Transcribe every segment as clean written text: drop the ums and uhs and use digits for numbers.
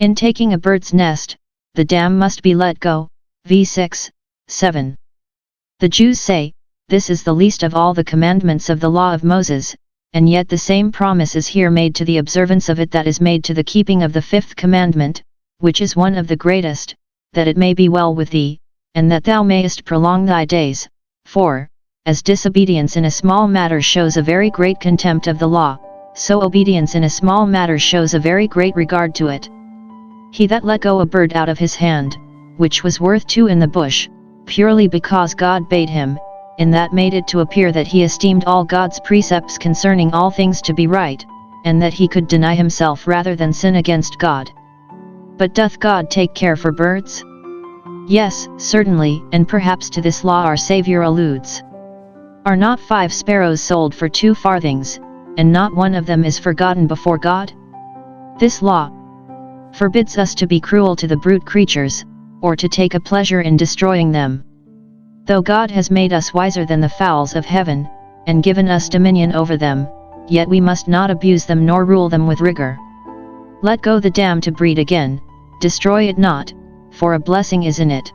In taking a bird's nest, the dam must be let go. v6, 7. The Jews say, this is the least of all the commandments of the law of Moses, and yet the same promise is here made to the observance of it that is made to the keeping of the fifth commandment, which is one of the greatest, that it may be well with thee, and that thou mayest prolong thy days. For, as disobedience in a small matter shows a very great contempt of the law, so obedience in a small matter shows a very great regard to it. He that let go a bird out of his hand, which was worth 2 in the bush, purely because God bade him, in that made it to appear that he esteemed all God's precepts concerning all things to be right, and that he could deny himself rather than sin against God. But doth God take care for birds? Yes, certainly, and perhaps to this law our Saviour alludes. Are not 5 sparrows sold for 2 farthings, and not one of them is forgotten before God? This law forbids us to be cruel to the brute creatures, or to take a pleasure in destroying them. Though God has made us wiser than the fowls of heaven, and given us dominion over them, yet we must not abuse them nor rule them with rigor. Let go the dam to breed again, destroy it not, for a blessing is in it.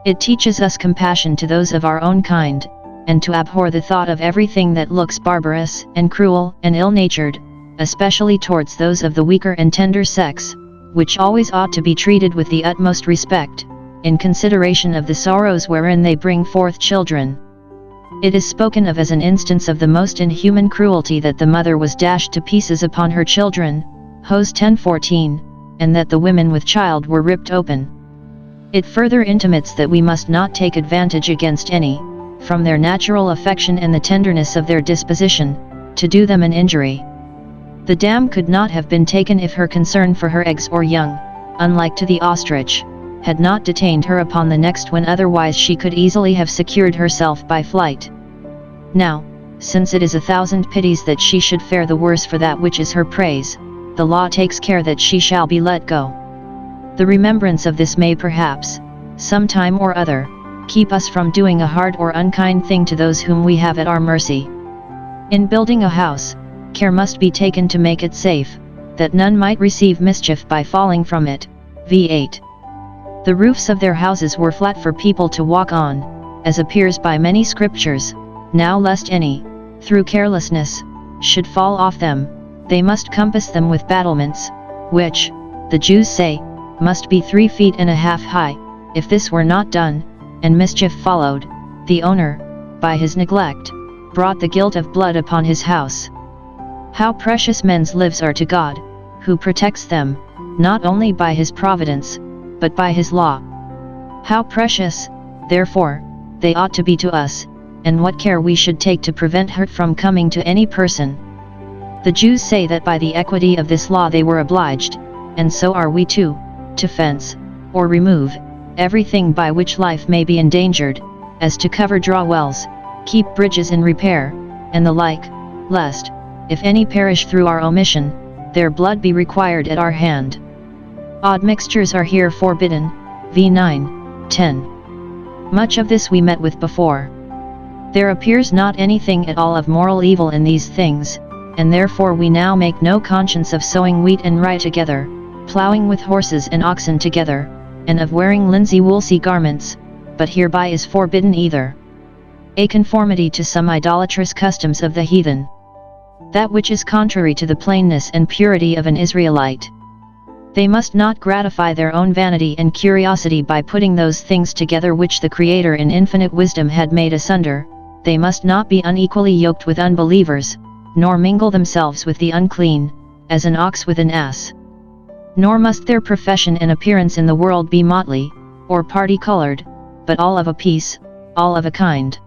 It teaches us compassion to those of our own kind, and to abhor the thought of everything that looks barbarous and cruel and ill-natured, especially towards those of the weaker and tender sex, which always ought to be treated with the utmost respect, in consideration of the sorrows wherein they bring forth children. It is spoken of as an instance of the most inhuman cruelty that the mother was dashed to pieces upon her children, Hos 10:14, and that the women with child were ripped open. It further intimates that we must not take advantage against any, from their natural affection and the tenderness of their disposition, to do them an injury. The dam could not have been taken if her concern for her eggs or young, unlike to the ostrich, had not detained her upon the next when otherwise she could easily have secured herself by flight. Now, since it is 1,000 pities that she should fare the worse for that which is her praise, the law takes care that she shall be let go. The remembrance of this may perhaps, some time or other, keep us from doing a hard or unkind thing to those whom we have at our mercy. In building a house, care must be taken to make it safe, that none might receive mischief by falling from it. v8. The roofs of their houses were flat for people to walk on, as appears by many scriptures. Now lest any, through carelessness, should fall off them, they must compass them with battlements, which, the Jews say, must be 3 feet and a half high. If this were not done, and mischief followed, the owner, by his neglect, brought the guilt of blood upon his house. How precious men's lives are to God, who protects them, not only by his providence, but by his law. How precious, therefore, they ought to be to us, and what care we should take to prevent hurt from coming to any person. The Jews say that by the equity of this law they were obliged, and so are we too, to fence, or remove, everything by which life may be endangered, as to cover draw wells, keep bridges in repair, and the like, lest, if any perish through our omission, their blood be required at our hand. Odd mixtures are here forbidden. v9, 10. Much of this we met with before. There appears not anything at all of moral evil in these things, and therefore we now make no conscience of sowing wheat and rye together, ploughing with horses and oxen together, and of wearing linsey woolsey garments, but hereby is forbidden either a conformity to some idolatrous customs of the heathen, that which is contrary to the plainness and purity of an Israelite. They must not gratify their own vanity and curiosity by putting those things together which the Creator in infinite wisdom had made asunder. They must not be unequally yoked with unbelievers, nor mingle themselves with the unclean, as an ox with an ass. Nor must their profession and appearance in the world be motley, or party-colored, but all of a piece, all of a kind.